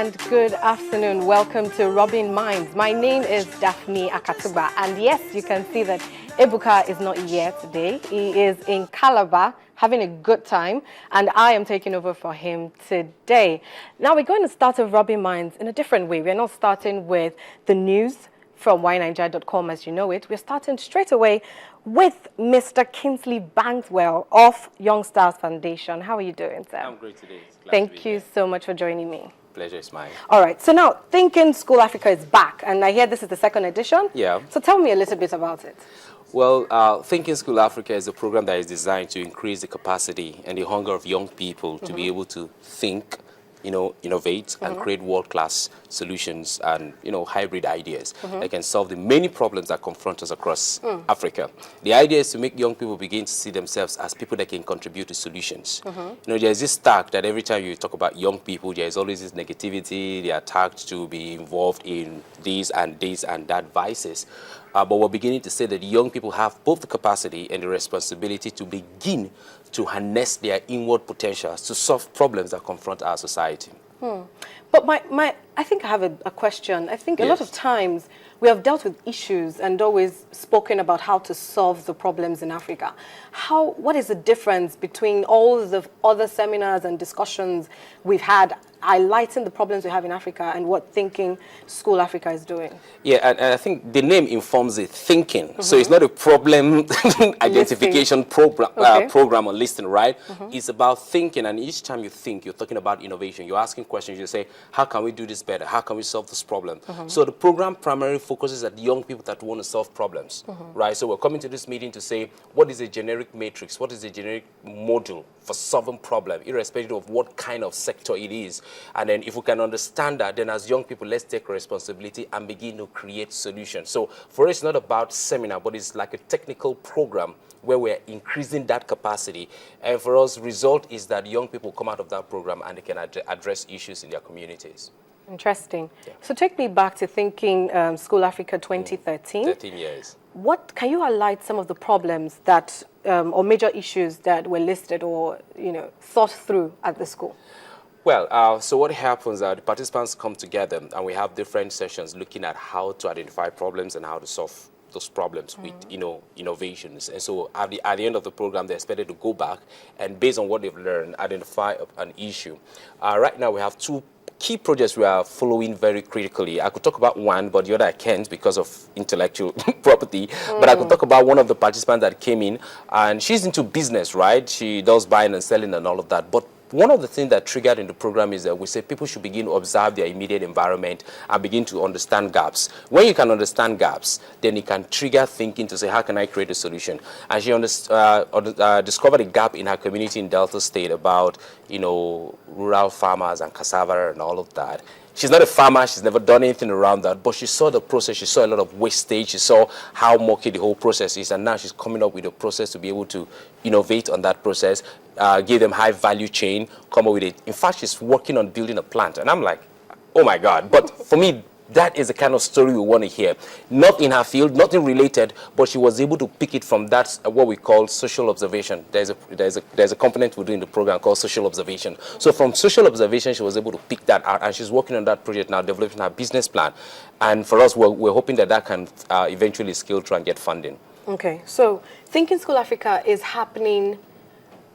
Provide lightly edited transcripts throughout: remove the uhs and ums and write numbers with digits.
and good afternoon. Welcome to Rubbin Minds. My name is Daphne Akatuba, and yes, you can see that Ebuka is not here today. He is in Calabar having a good time, and I am taking over for him today. Now we're going to start a Rubbin Minds in a different way. We're not starting with the news from ynigeria.com as you know it. We're starting straight away with Mr. Kingsley Bangwell of Youngstars Foundation. How are you doing, sir? I'm great today. Thank you so much for joining me. Pleasure is mine. All right, so now Thinking School Africa is back, and I hear this is the second edition. Yeah. So tell me a little bit about it. Well, Thinking School Africa is a program that is designed to increase the capacity and the hunger of young people to be able to think, innovate and create world-class solutions and, hybrid ideas that can solve the many problems that confront us across Africa. The idea is to make young people begin to see themselves as people that can contribute to solutions. There's this tag that every time you talk about young people, there's always this negativity. They are tagged to be involved in this and that vices. But we're beginning to say that young people have both the capacity and the responsibility to begin to harness their inward potentials to solve problems that confront our society. But I think I have a question. I think a lot of times we have dealt with issues and always spoken about how to solve the problems in Africa. What is the difference between all the other seminars and discussions we've had highlighting the problems we have in Africa and what Thinking School Africa is doing? Yeah, and I think the name informs it, thinking. So it's not a problem identification program or listing, right? It's about thinking, and each time you think, you're talking about innovation. You're asking questions. You say, how can we do this better? How can we solve this problem? So the program primarily focuses at young people that want to solve problems, right? So we're coming to this meeting to say, what is a generic matrix? What is a generic module for solving problem, irrespective of what kind of sector it is? And then if we can understand that, then as young people, let's take responsibility and begin to create solutions. So for us, it's not about seminar, but it's like a technical program where we're increasing that capacity. And for us, result is that young people come out of that program and they can address issues in their communities. Interesting. Yeah. So take me back to Thinking School Africa 2013. 13 years. What can you highlight some of the problems that, or major issues that were listed or, thought through at the school? Well, so what happens, the participants come together and we have different sessions looking at how to identify problems and how to solve those problems with, innovations. And so at the end of the program, they're expected to go back and based on what they've learned, identify an issue. Right now, we have two key projects we are following very critically. I could talk about one, but the other I can't because of intellectual property. But I could talk about one of the participants that came in, and she's into business, right? She does buying and selling and all of that. But one of the things that triggered in the program is that we say people should begin to observe their immediate environment and begin to understand gaps. When you can understand gaps, then it can trigger thinking to say, how can I create a solution? And she discovered a gap in her community in Delta State about, rural farmers and cassava and all of that. She's not a farmer, she's never done anything around that, but she saw the process, she saw a lot of wastage, she saw how murky the whole process is, and now she's coming up with a process to be able to innovate on that process, give them high value chain, come up with it. In fact, she's working on building a plant, and I'm like, oh my God. But for me, that is the kind of story we want to hear. Not in her field, nothing related, but she was able to pick it from that, what we call social observation. There's a component we do in the program called social observation. So from social observation, she was able to pick that out, and she's working on that project now, developing her business plan. And for us, we're hoping that can eventually scale through and get funding. Okay, so Thinking School Africa is happening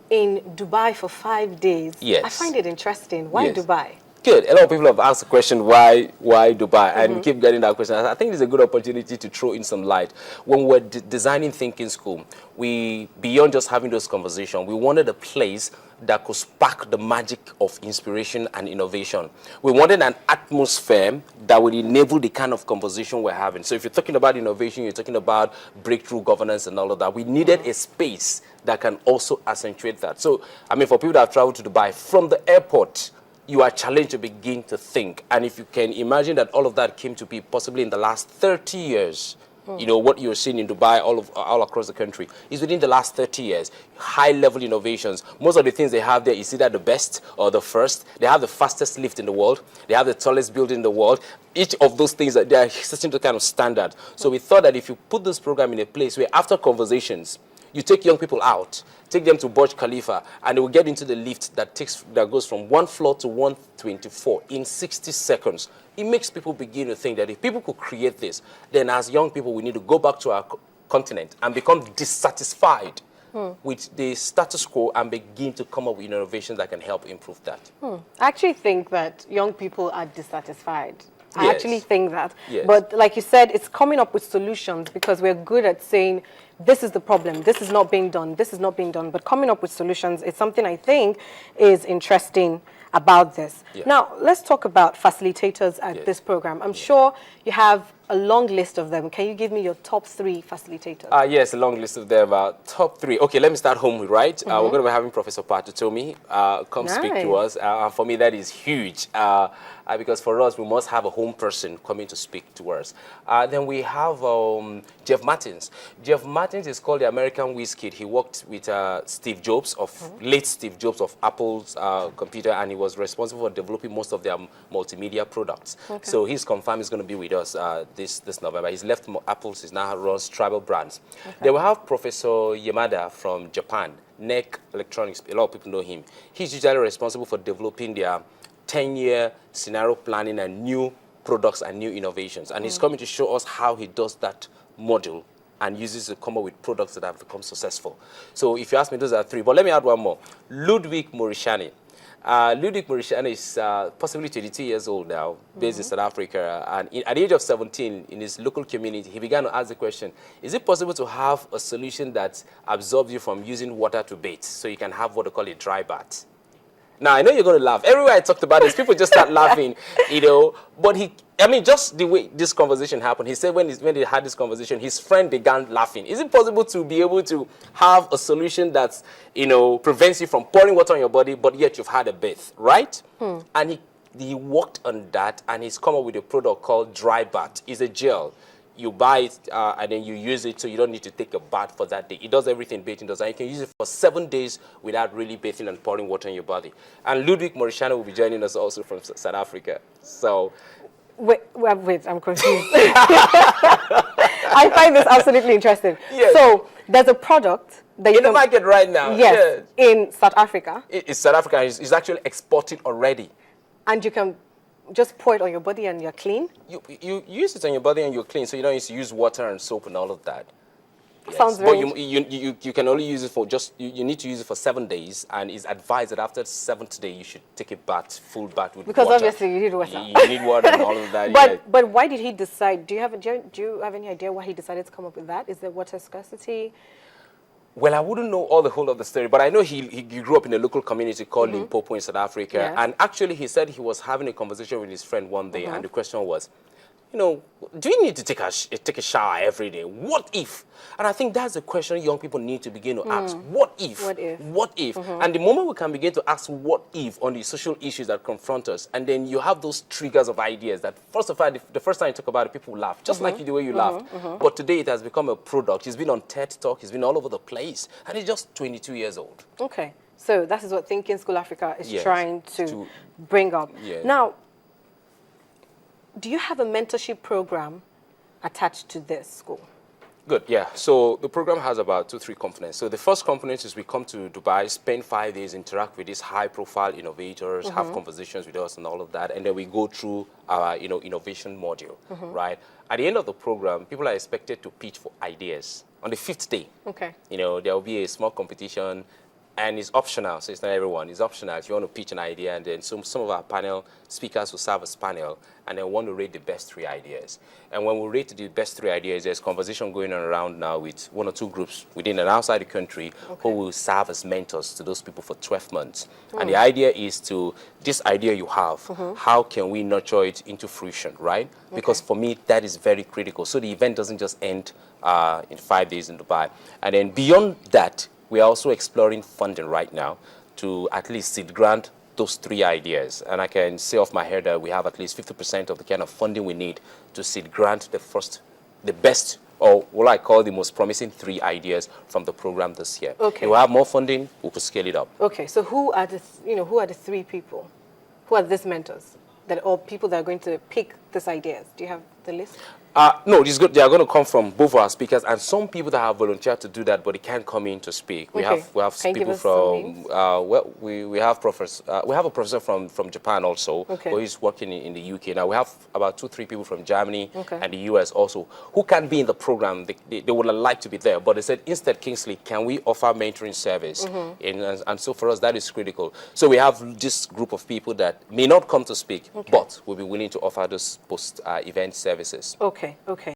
in Dubai for 5 days. Yes. I find it interesting. Why Dubai? Good. A lot of people have asked the question, why Dubai? And we keep getting that question. I think it's a good opportunity to throw in some light. When we're designing Thinking School, beyond just having those conversations, we wanted a place that could spark the magic of inspiration and innovation. We wanted an atmosphere that would enable the kind of conversation we're having. So if you're talking about innovation, you're talking about breakthrough governance and all of that, we needed a space that can also accentuate that. So, for people that have traveled to Dubai, from the airport, you are challenged to begin to think. And if you can imagine that all of that came to be possibly in the last 30 years, what you're seeing in Dubai, all across the country, is within the last 30 years, high-level innovations. Most of the things they have there is either the best or the first. They have the fastest lift in the world. They have the tallest building in the world. Each of those things, they are setting the kind of standard. So we thought that if you put this program in a place where after conversations, You take young people out, take them to Burj Khalifa, and they will get into the lift that goes from 1 floor to 124 in 60 seconds. It makes people begin to think that if people could create this, then as young people, we need to go back to our continent and become dissatisfied with the status quo and begin to come up with innovations that can help improve that. I actually think that young people are dissatisfied. I Yes. actually think that. Yes. But like you said, it's coming up with solutions because we're good at saying, this is the problem, this is not being done, this is not being done. But coming up with solutions is something I think is interesting about this. Yeah. Now, let's talk about facilitators at this program. I'm sure you have a long list of them. Can you give me your top 3 facilitators? Yes, a long list of them. Top 3. Okay, let me start home, right? We're going to be having Professor Patutomi come speak to us. And for me, that is huge. Because for us, we must have a home person coming to speak to us. Then we have Jeff Martins. Jeff Martins is called the American Whiz Kid. He worked with Steve Jobs, late Steve Jobs of Apple's computer, and he was responsible for developing most of their multimedia products. So he's confirmed he's going to be with us this November. He's left Apple, he's now runs Travel Brands. Then we have Professor Yamada from Japan, NEC Electronics. A lot of people know him. He's usually responsible for developing their 10-year scenario planning and new products and new innovations. And he's coming to show us how he does that module and uses it to come up with products that have become successful. So if you ask me, those are 3. But let me add one more. Ludwig Morishani. Ludwig Morishani is possibly 22 years old now, based in South Africa. And at the age of 17, in his local community, he began to ask the question, is it possible to have a solution that absorbs you from using water to bathe so you can have what they call a dry bath? Now, I know you're going to laugh. Everywhere I talked about this, people just start laughing, you know. But just the way this conversation happened, he said when they had this conversation, his friend began laughing. Is it possible to be able to have a solution that, prevents you from pouring water on your body, but yet you've had a bath, right? And he worked on that, and he's come up with a product called Dry Bath. It's a gel. You buy it and then you use it so you don't need to take a bath for that day. It does everything bathing does, and you can use it for 7 days without really bathing and pouring water on your body. And Ludwig Morishani will be joining us also from South Africa. So, wait, I'm confused. I find this absolutely interesting. Yes. So there's a product that you in the market right now. Yes, in South Africa. It's South Africa. It's actually exported already. And you can just pour it on your body and you're clean? You use it on your body and you're clean, so you don't need to use water and soap and all of that. Yes. Sounds very... But you can only use it for you need to use it for 7 days, and it's advised that after the 7th day you should take a bath, full bath with because water. Obviously you need water. You need water and all of that. But why did he decide? Do you have any idea why he decided to come up with that? Is there water scarcity? Well, I wouldn't know all the whole of the story, but I know he grew up in a local community called Limpopo in South Africa. Yes. And actually, he said he was having a conversation with his friend one day, and the question was, do you need to take a shower every day? What if? And I think that's the question young people need to begin to ask. What if? What if? What if? And the moment we can begin to ask what if on the social issues that confront us, and then you have those triggers of ideas that, first of all, the first time you talk about it, people laugh, just like you, the way you laughed. But today it has become a product. He's been on TED Talk. He's been all over the place. And he's just 22 years old. Okay. So that is what Thinking School Africa is Yes. trying to bring up. Yes. Now, do you have a mentorship program attached to this school? Good, yeah. So the program has about 2-3 components. So the first component is we come to Dubai, spend 5 days, interact with these high-profile innovators, have conversations with us and all of that, and then we go through our, innovation module, right? At the end of the program, people are expected to pitch for ideas. On the 5th day, Okay. there will be a small competition, and it's optional, so it's not everyone. It's optional if you want to pitch an idea, and then some of our panel speakers will serve as panel, and then want to rate the best 3 ideas. And when we rate the best 3 ideas, there's conversation going on around now with 1 or 2 groups within and outside the country who will serve as mentors to those people for 12 months. And the idea is this idea you have, how can we nurture it into fruition, right? Because for me, that is very critical. So the event doesn't just end in 5 days in Dubai. And then beyond that, we are also exploring funding right now to at least seed grant those 3 ideas. And I can say off my head that we have at least 50% of the kind of funding we need to seed grant the best, or what I call the most promising 3 ideas from the program this year. Okay. If we have more funding, we could scale it up. Okay, so who are the 3 people? Who are these mentors? Or people that are going to pick these ideas? Do you have the list? No, it's good. They are going to come from both our speakers and some people that have volunteered to do that, but they can't come in to speak. We Okay. have Can you give people us some from names? well, we have a professor from Japan also, Okay. who is working in the UK now. We have about 2-3 people from Germany Okay. and the US also who can be in the program. They would like to be there, but they said instead, Kingsley, can we offer mentoring service? And so for us that is critical. So we have this group of people that may not come to speak, but will be willing to offer those post event services. Okay. Okay.